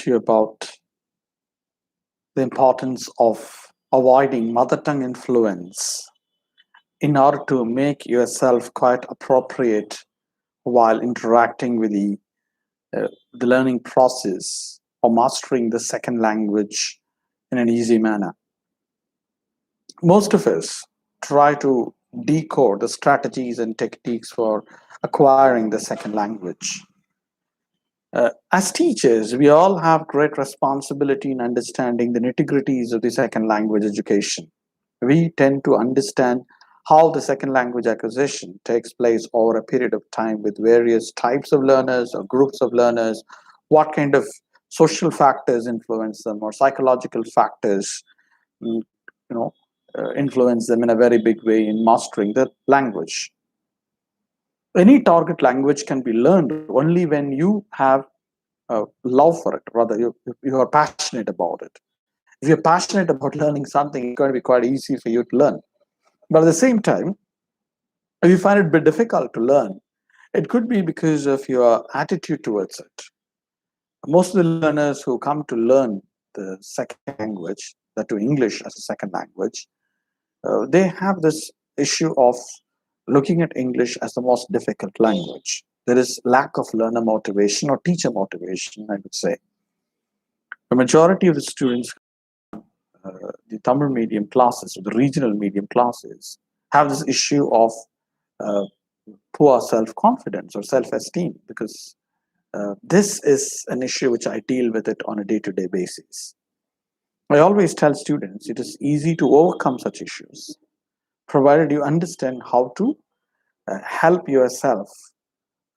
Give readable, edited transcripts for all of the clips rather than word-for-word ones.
to you about the importance of avoiding mother tongue influence in order to make yourself quite appropriate while interacting with the learning process or mastering the second language in an easy manner. Most of us try to decode the strategies and techniques for acquiring the second language. As teachers, we all have great responsibility in understanding the nitty-gritties of the second language education. We tend to understand how the second language acquisition takes place over a period of time with various types of learners or groups of learners, what kind of social factors influence them or psychological factors mm, influence them in a very big way in mastering the language. Any target language can be learned only when you have love for it, rather you are passionate about it. If you're passionate about learning something, it's going to be quite easy for you to learn. But at the same time, if you find it a bit difficult to learn, it could be because of your attitude towards it. Most of the learners who come to learn the second language, that to English as a second language, they have this issue of looking at English as the most difficult language. There is lack of learner motivation or teacher motivation, I would say. The majority of the students, the Tamil medium classes or the regional medium classes, have this issue of uh, poor self-confidence or self-esteem, because this is an issue which I deal with it on a day-to-day basis. I always tell students it is easy to overcome such issues, provided you understand how to help yourself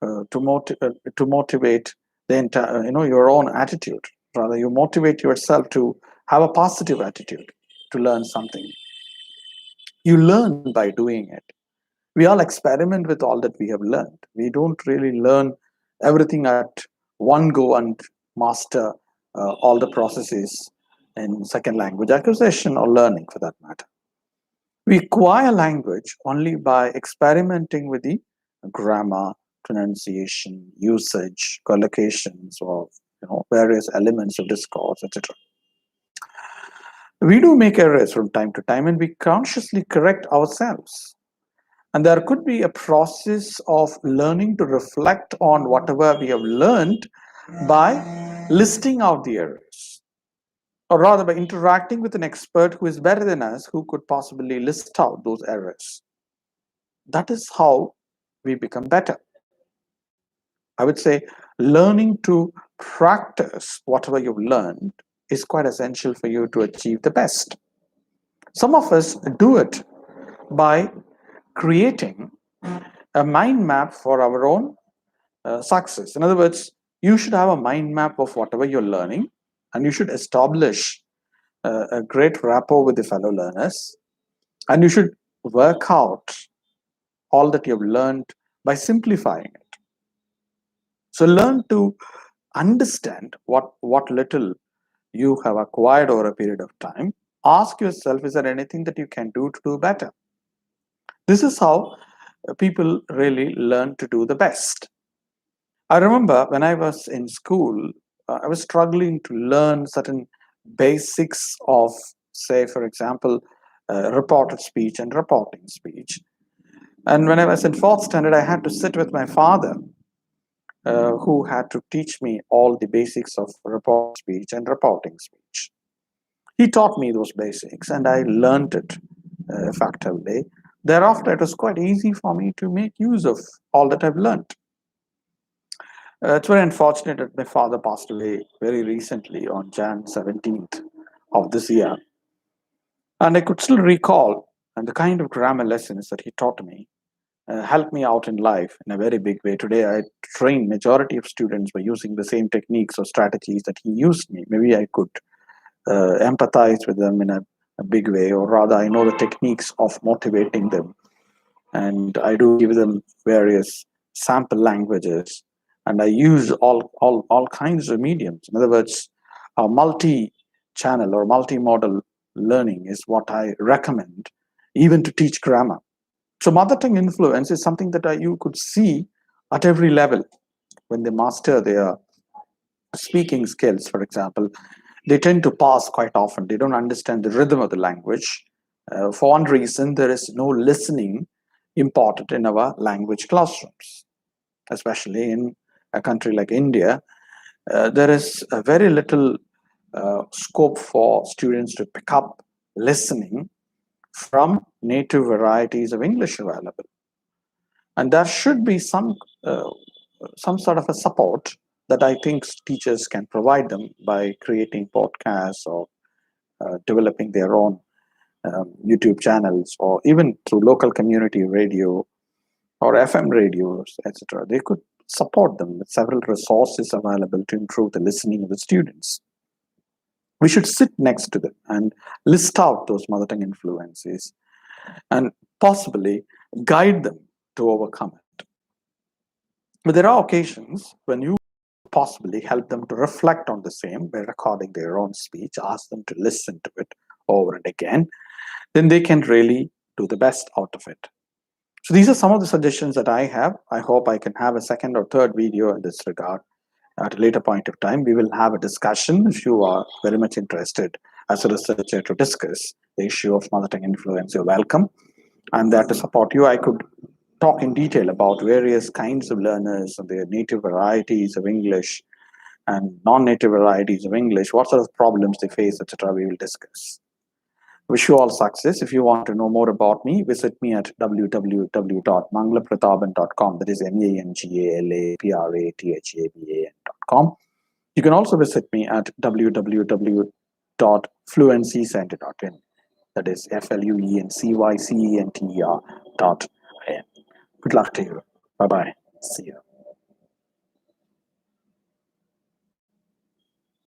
to motivate the entire, your own attitude. Rather, you motivate yourself to have a positive attitude to learn something. You learn by doing it. We all experiment with all that we have learned. We don't really learn everything at one go and master all the processes in second language acquisition or learning for that matter. We acquire language only by experimenting with the grammar, pronunciation, usage, collocations, or various elements of discourse, etc. We do make errors from time to time, and we consciously correct ourselves. And there could be a process of learning to reflect on whatever we have learned by listing out the errors, or rather by interacting with an expert who is better than us, who could possibly list out those errors. That is how we become better. I would say learning to practice whatever you've learned is quite essential for you to achieve the best. Some of us do it by creating a mind map for our own success. In other words, you should have a mind map of whatever you're learning, and you should establish a great rapport with the fellow learners, and you should work out all that you've learned by simplifying it. So learn to understand what little you have acquired over a period of time. Ask yourself, is there anything that you can do to do better? This is how people really learn to do the best. I remember when I was in school, I was struggling to learn certain basics of, say, for example, reported speech and reporting speech. And when I was in fourth standard, I had to sit with my father, who had to teach me all the basics of report speech and reporting speech. He taught me those basics, and I learned it effectively. Thereafter, it was quite easy for me to make use of all that I've learned. It's very unfortunate that my father passed away very recently on Jan 17th of this year. And I could still recall and the kind of grammar lessons that he taught me helped me out in life in a very big way. Today, I train majority of students by using the same techniques or strategies that he used me. Maybe I could empathize with them in a big way, or rather, I know the techniques of motivating them. And I do give them various sample languages, and I use all kinds of mediums. In other words, a multi-channel or multi-modal learning is what I recommend, even to teach grammar. So mother tongue influence is something that you could see at every level when they master their speaking skills, for example, they tend to pass quite often. They don't understand the rhythm of the language. For one reason, there is no listening important in our language classrooms, especially in a country like India. There is a very little scope for students to pick up listening from native varieties of English available. And there should be some sort of a support that I think teachers can provide them by creating podcasts or developing their own YouTube channels, or even through local community radio or FM radios, etc. They could support them with several resources available to improve the listening of the students. We should sit next to them and list out those mother tongue influences and possibly guide them to overcome it. But there are occasions when you possibly help them to reflect on the same by recording their own speech, ask them to listen to it over and again, then they can really do the best out of it. So these are some of the suggestions that I have. I hope I can have a second or third video in this regard at a later point of time. We will have a discussion if you are very much interested as a researcher to discuss the issue of mother tongue influence. You're welcome. I'm there to support you. I could talk in detail about various kinds of learners and their native varieties of English and non-native varieties of English, what sort of problems they face, etc. We will discuss. Wish you all success. If you want to know more about me, visit me at www.mangalaprataban.com. That is MANGALAPRATHABAN.com. You can also visit me at www.fluencycenter.in. That is FLUENCYCENTER.in. Good luck to you. Bye-bye. See you.